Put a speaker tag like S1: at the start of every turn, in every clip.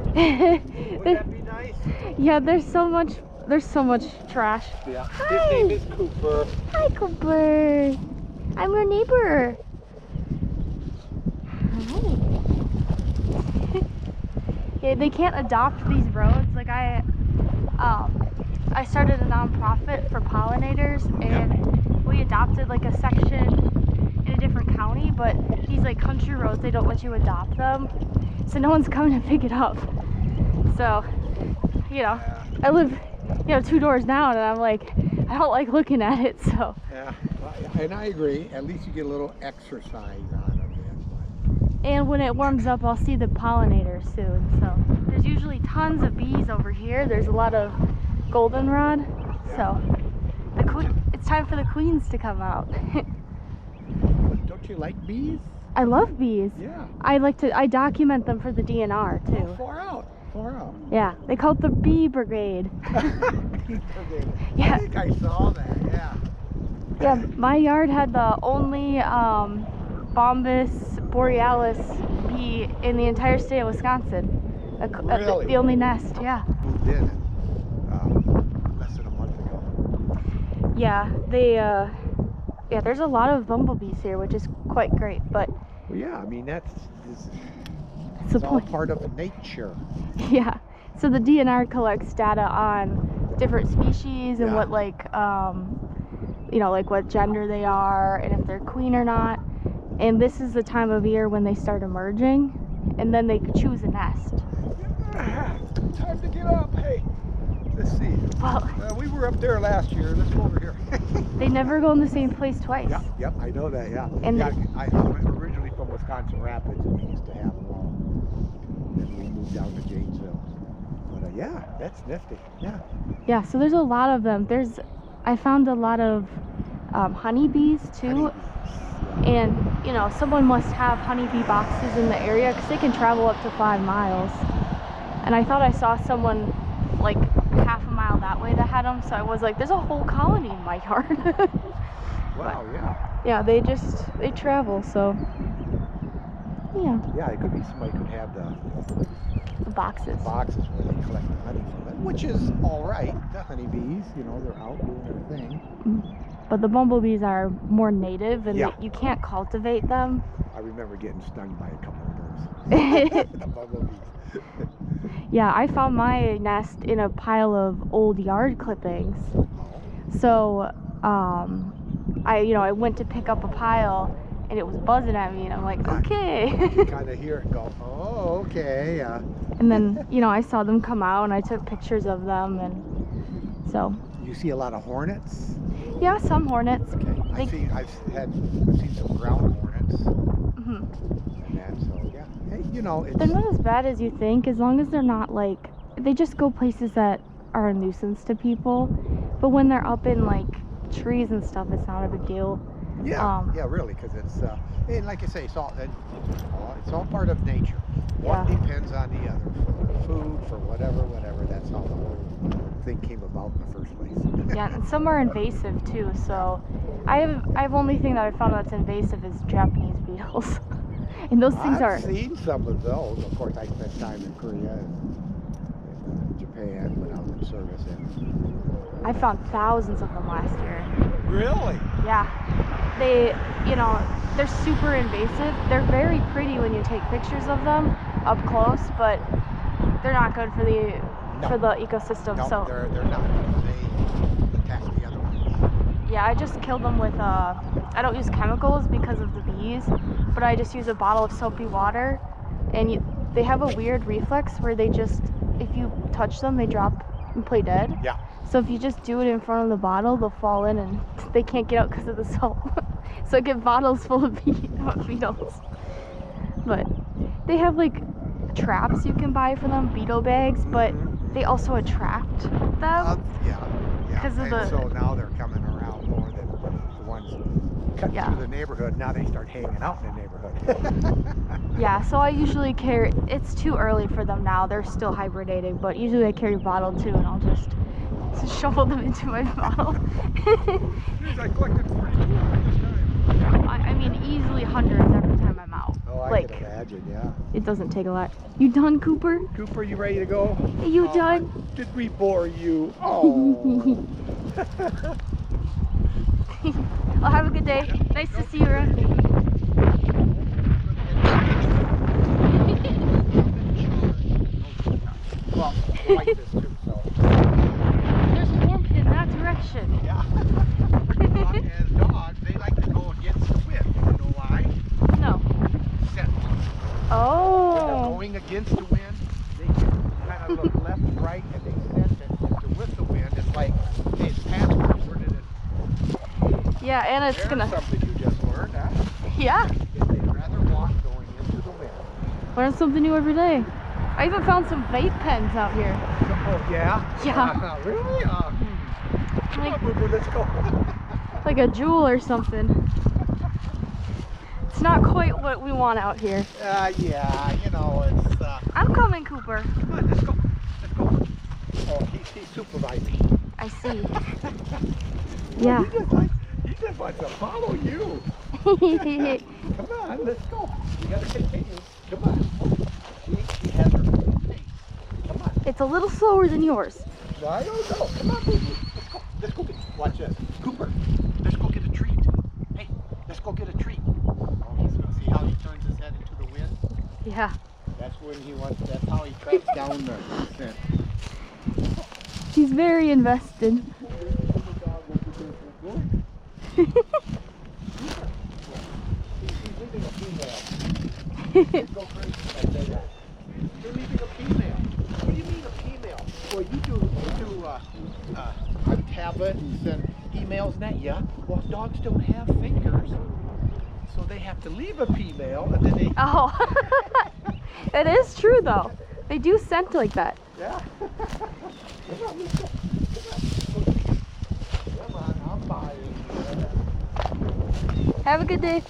S1: Wouldn't that be nice?
S2: Yeah, there's so much trash.
S1: Yeah.
S2: Hi.
S1: His name is Cooper.
S2: Hi, Cooper. I'm your neighbor. Hi. Yeah, they can't adopt these roads. Like I started a nonprofit for pollinators, and we adopted like a section in a different county, but these like country roads, they don't let you adopt them, so no one's coming to pick it up. So, you know, I live, 2 doors down, and I'm like, I don't like looking at it. So
S1: Yeah, and I agree. At least you get a little exercise out of it.
S2: and when it warms up, I'll see the pollinators soon. So there's usually tons of bees over here. There's a lot of goldenrod. So it's time for the queens to come out.
S1: But don't you like bees?
S2: I love bees.
S1: Yeah.
S2: I document them for the DNR too.
S1: Oh, far out.
S2: Yeah, they call it the bee brigade. Yeah.
S1: I think I saw that, yeah.
S2: Yeah, my yard had the only Bombus borealis bee in the entire state of Wisconsin.
S1: Really?
S2: The only nest, yeah.
S1: Moved in less than a month ago.
S2: Yeah, there's a lot of bumblebees here, which is quite great, but
S1: Well, yeah, I mean, it's
S2: the
S1: all
S2: point.
S1: part of nature.
S2: Yeah, so the DNR collects data on different species and what like what gender they are and if they're queen or not. And this is the time of year when they start emerging, and then they choose a nest.
S1: Time to get up. Hey, let's see.
S2: Well,
S1: We were up there last year. Let's go over here.
S2: they never go in the same place twice.
S1: Yep, I know that, yeah.
S2: And
S1: I'm originally from Wisconsin Rapids, and we used to have them all. Then we moved down to Janesville. But yeah, that's nifty. Yeah.
S2: Yeah, so there's a lot of them. I found a lot of honeybees too. And someone must have honeybee boxes in the area because they can travel up to 5 miles. And I thought I saw someone like half a mile that way that had them, so I was like, there's a whole colony in my yard.
S1: Wow, yeah.
S2: Yeah, they travel, so yeah.
S1: Yeah, it could be somebody could have
S2: The boxes.
S1: boxes where they collect the honey from it, which is all right. The honeybees, they're out doing their thing.
S2: But the bumblebees are more native, and
S1: Yeah.
S2: you can't cultivate them.
S1: I remember getting stung by a couple of those. The bumblebees.
S2: Yeah, I found my nest in a pile of old yard clippings. So, I went to pick up a pile, and it was buzzing at me, and I'm like, okay.
S1: You kind of hear it go, oh, okay, yeah.
S2: And then, I saw them come out, and I took pictures of them, and so.
S1: You see a lot of hornets?
S2: Yeah, some hornets.
S1: Okay. I've seen some ground hornets.
S2: Mm-hmm.
S1: And so, yeah. Hey, it's...
S2: They're not as bad as you think, as long as they're not they just go places that are a nuisance to people. But when they're up in trees and stuff, it's not a big deal.
S1: Yeah, really, because it's, and like I say, it's all part of nature. One depends on the other. For food, for whatever, that's how the whole thing came about in the first place.
S2: Yeah, and some are invasive too, so I've only thing that I found that's invasive is Japanese beetles. And those things
S1: I've seen some of those. Of course, I spent time in Korea and Japan when I was in service.
S2: I found thousands of them last year.
S1: Really?
S2: Yeah. They're super invasive. They're very pretty when you take pictures of them up close, but they're not good for the ecosystem.
S1: No,
S2: so
S1: they're not. They attack the other ones.
S2: yeah, I just killed them with I don't use chemicals because of the bees, but I just use a bottle of soapy water, and they have a weird reflex where if you touch them, they drop and play dead.
S1: Yeah.
S2: So if you just do it in front of the bottle, they'll fall in and they can't get out because of the soap. So I get bottles full of beetles. But they have traps you can buy for them, beetle bags, but they also attract them.
S1: Yeah.
S2: Because of
S1: and so now they're coming around more than the ones cut through the neighborhood. Now they start hanging out in the neighborhood.
S2: Yeah, so I usually carry, it's too early for them now, they're still hibernating, but usually I carry a bottle too, and I'll just shovel them into my bottle.
S1: I collected 42 this time.
S2: I mean, easily hundreds every time I'm out.
S1: Oh, I
S2: Like,
S1: can imagine, yeah.
S2: it doesn't take a lot. You done, Cooper?
S1: Cooper, you ready to go?
S2: Are you done?
S1: Did we bore you? Oh.
S2: Well, have a good day. Nice to see you around.
S1: Well, I like this too, so.
S2: There's warmth in that direction.
S1: Yeah. And dogs, they like to go against the wind. You know why?
S2: No.
S1: Scent. When they're
S2: Oh.
S1: going against the wind, they kind of look left and right and they scent it. If they're with the wind, it's like, hey, it's past me. Where did it?
S2: Yeah, and it's
S1: There's
S2: gonna.
S1: something you just learned, huh?
S2: Yeah.
S1: If they'd rather walk going into the wind.
S2: Learn something new every day. I even found some vape pens out here.
S1: Oh, yeah?
S2: Yeah.
S1: Really? Come
S2: Like,
S1: on, Boo Boo, let's go.
S2: like a jewel or something. It's not quite what we want out here.
S1: Yeah, you know, it's,
S2: I'm coming, Cooper.
S1: come on, let's go. Let's go. Oh, he's supervising.
S2: I see.
S1: Well,
S2: Yeah.
S1: he just wants to follow you. Come on, let's go. You gotta continue. Come on. She has her own pace. Come on.
S2: It's a little slower than yours.
S1: I don't know. Come on, baby. Let's go. Let's go get. Watch this. Cooper, let's go get a treat. Hey, let's go get a treat. Oh, he's gonna see how he turns his head into the wind.
S2: Yeah.
S1: That's when he wants. That's how he tracks down the scent.
S2: He's very invested.
S1: Go crazy if I say that. You're leaving a female. What do you mean a female? Well, you do on tablet and send emails and that, yeah. Well, dogs don't have fingers, so they have to leave a female and then they.
S2: Oh. It is true though. They do scent like that.
S1: Yeah. Come on, let's go. Come on, I'm buying.
S2: Have a good day.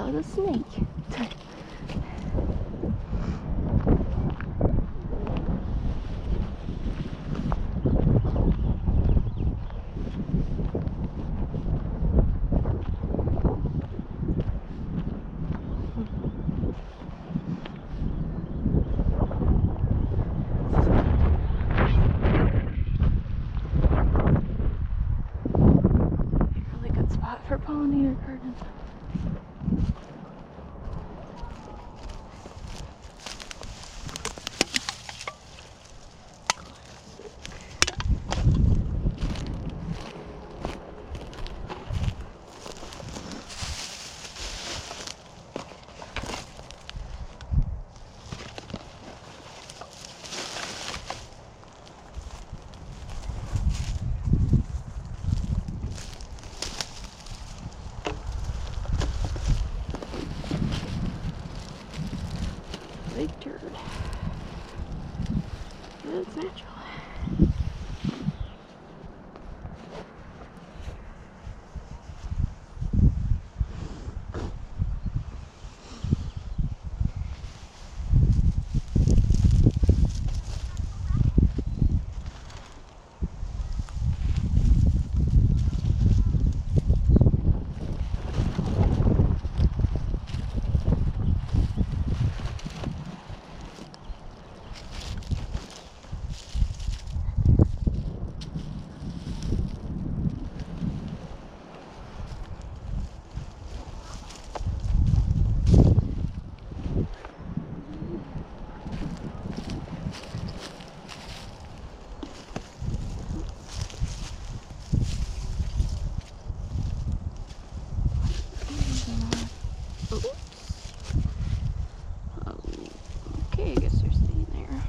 S2: that was a snake. Really good spot for pollinator gardens. Big turd. It's natural. Okay, I guess you're staying there.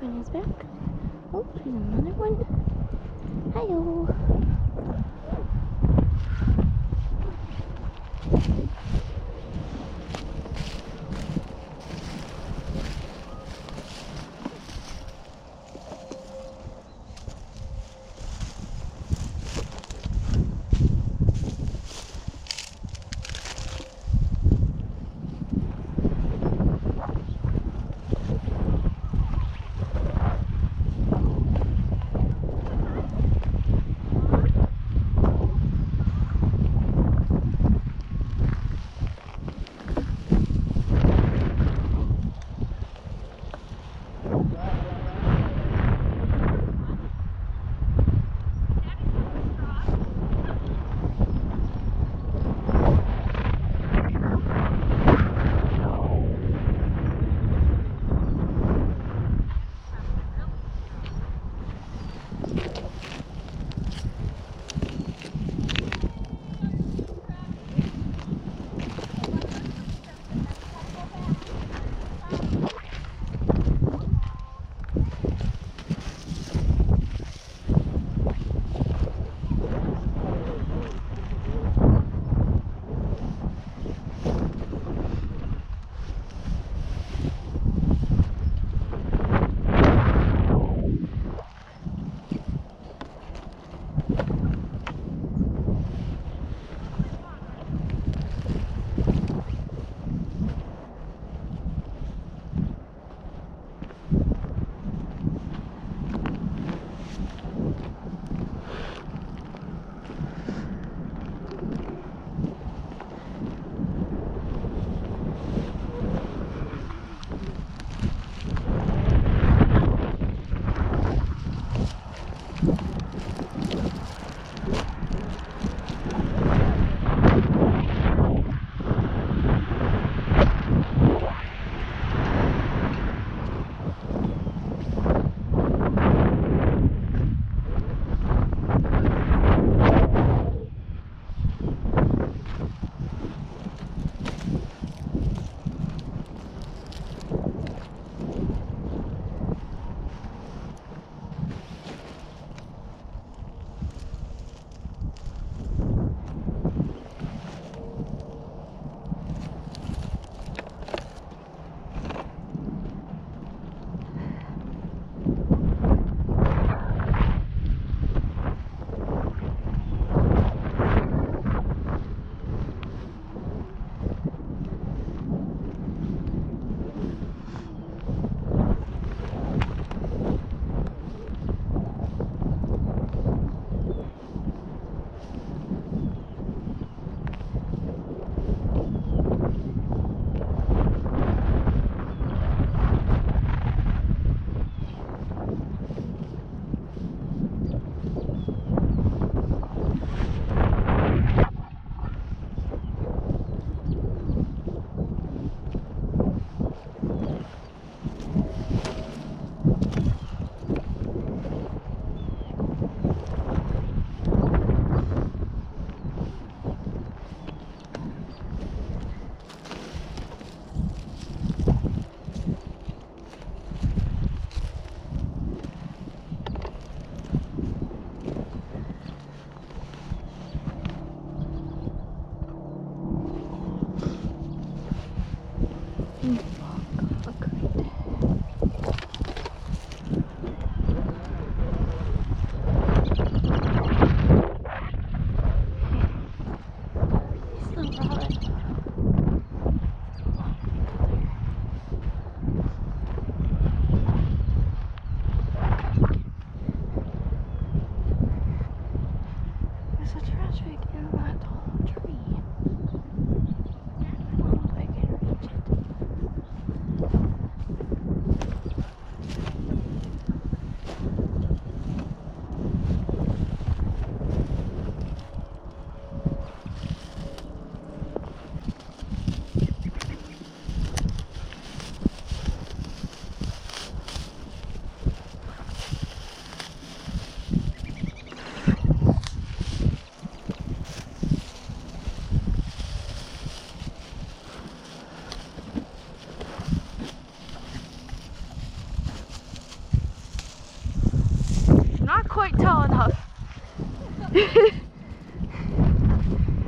S2: Robin is back. Oh, there's another one. Hi-yo.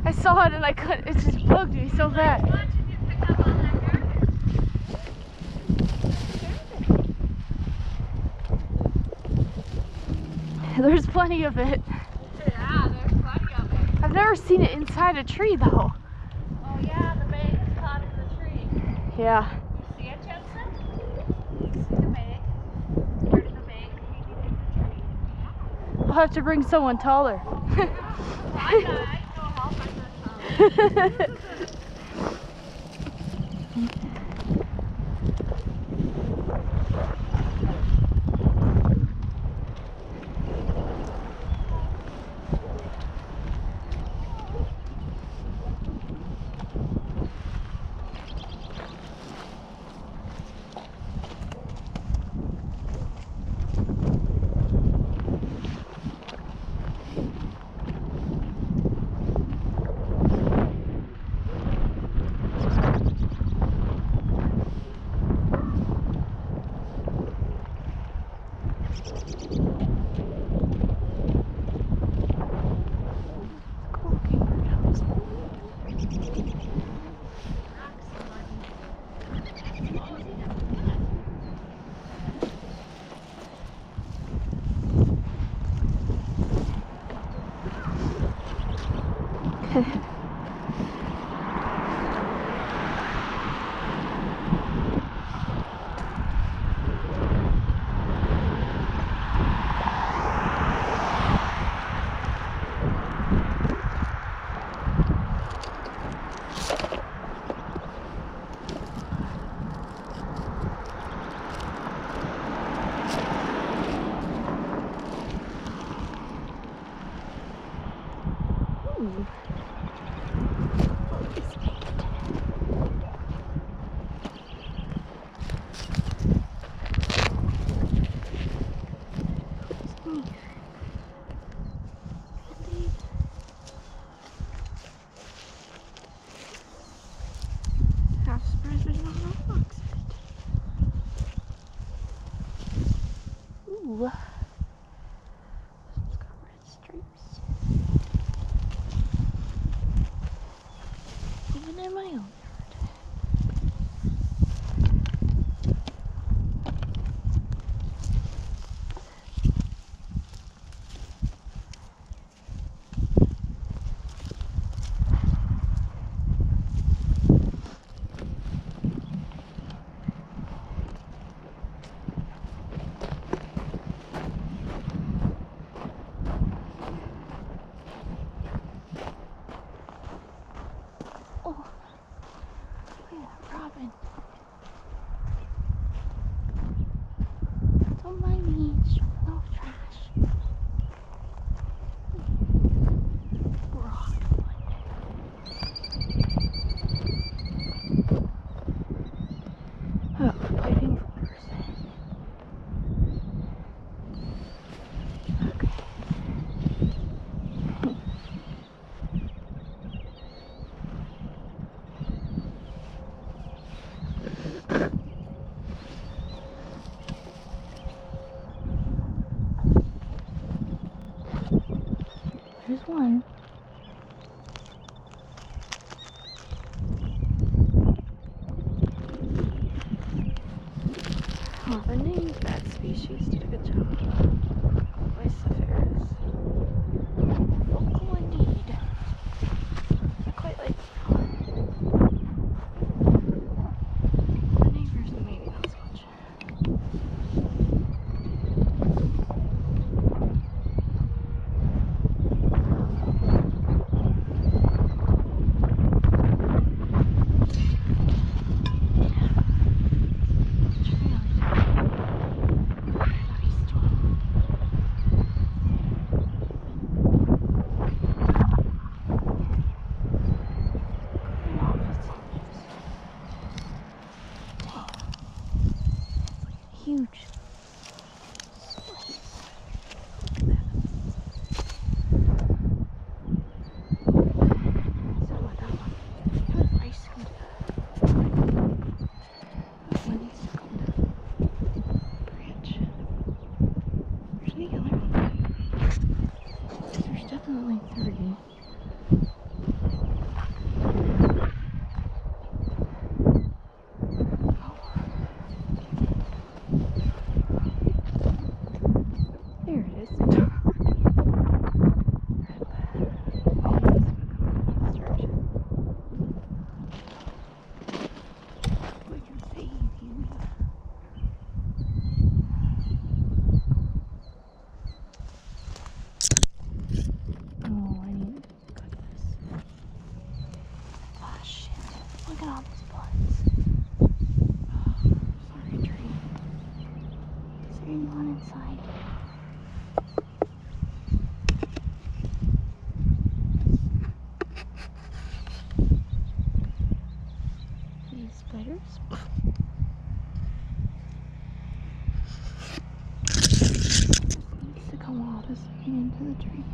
S2: I saw it and I couldn't, it just bugged me so bad. There's plenty of it.
S3: Yeah, there's plenty of it.
S2: I've never seen it inside a tree though.
S3: Oh yeah, the bag is caught in the tree.
S2: Yeah.
S3: You see it, Jensen? You see the bag? There's the bag hanging in the tree.
S2: I'll have to bring someone taller.
S3: I know how much that's
S2: Ooh. I'm surprised there's not a box in it. Ooh. It's got red stripes. Even in my own yard. Oh, look at that robin. Don't mind me, it's a little trash. Broad one. Oh, piping flowers. Okay. There's one. Oh, the name's that species did a good job. Lysiferus. Vocal indeed. I quite like the neighbors, maybe not so much. Huge slice. Look at that. So what that one? How did rice come to that one needs to come to branch. Where's the other one? There's definitely 30. Look at all these bugs. Sorry, tree. Is there anyone inside? These spiders. Sycamore is hanging into the tree.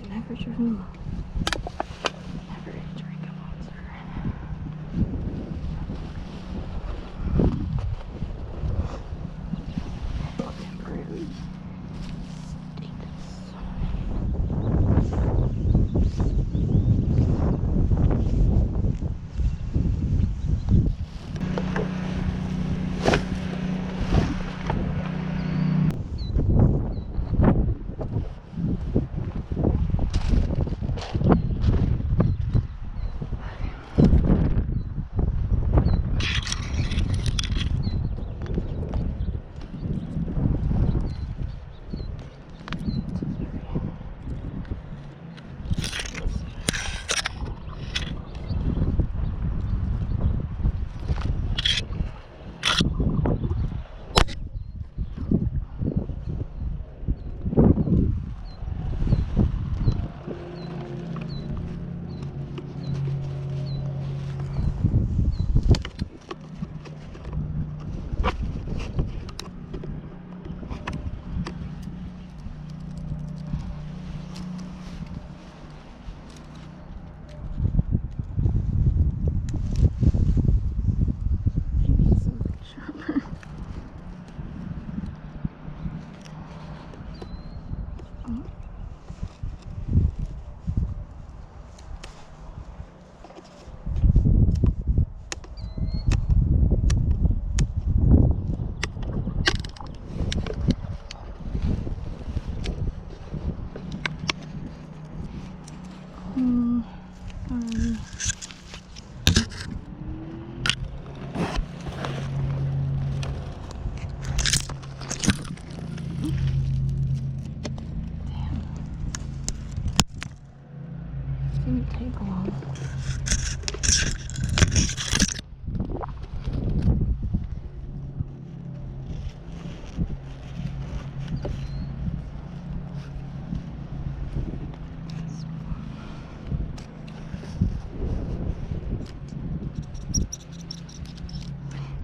S2: Never driven them. Never drink a monster. Temporary didn't take long.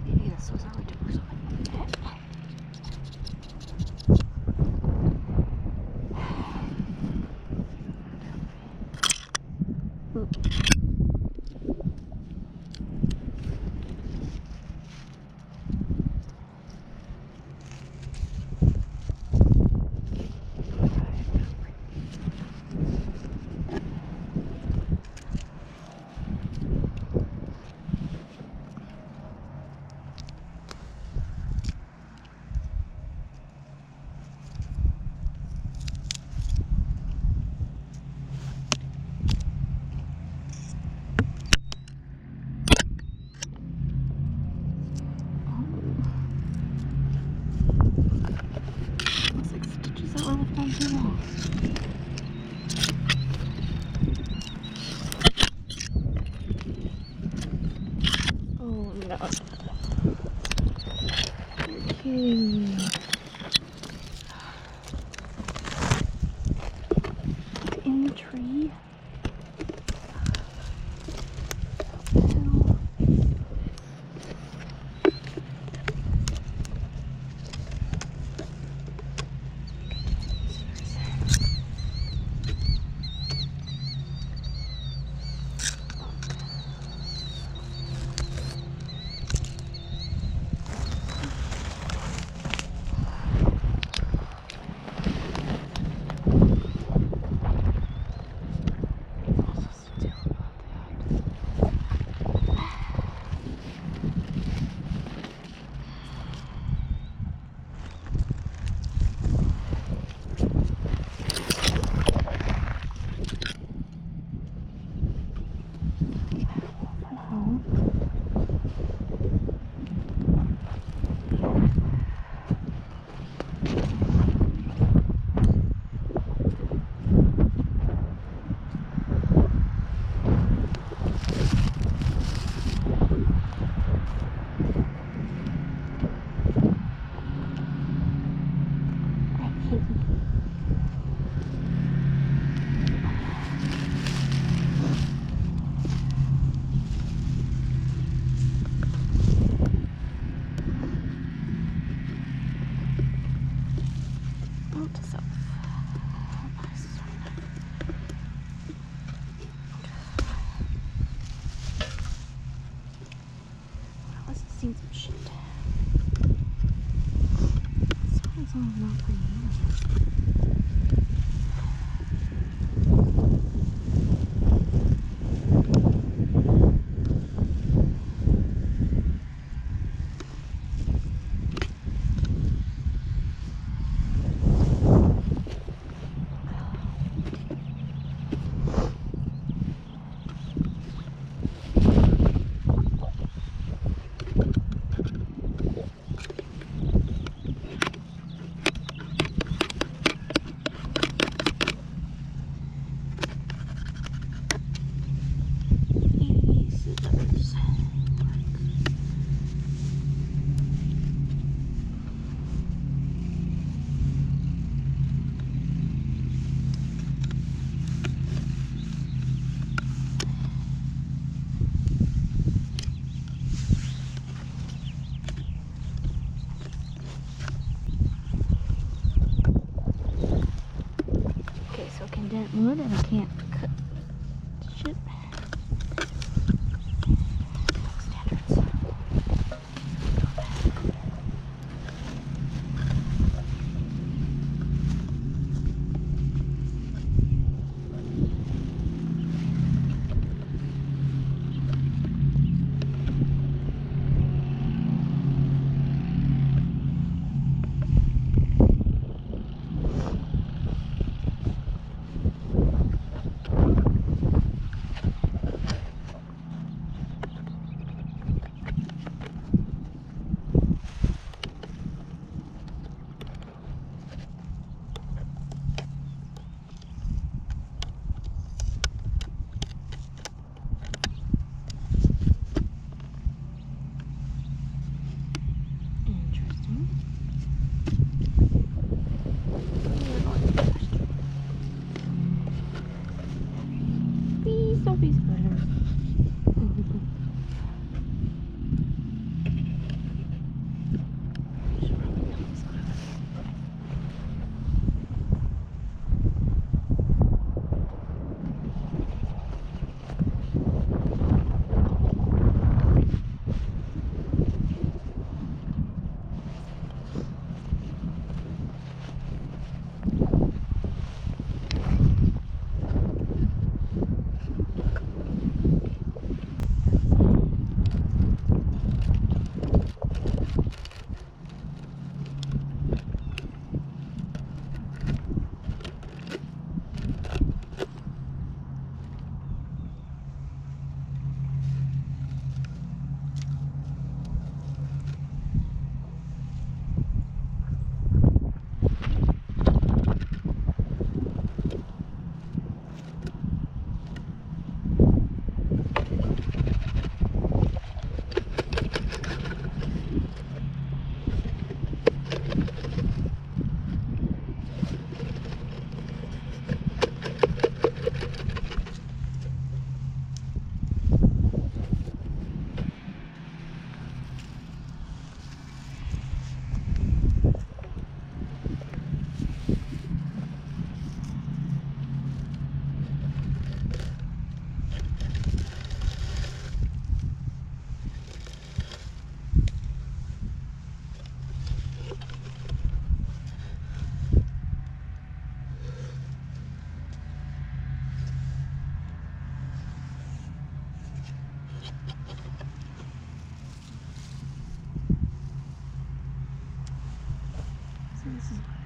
S2: Maybe this was our winter or something. Looks like stitches that were left on too long. Oh no. You're kidding me. In the tree? to self. Well, this has seen some shit. Sounds all not pretty nice. Okay, so I can dent wood and I can't cut shit. Standards. Interesting. Please don't be spider. So this is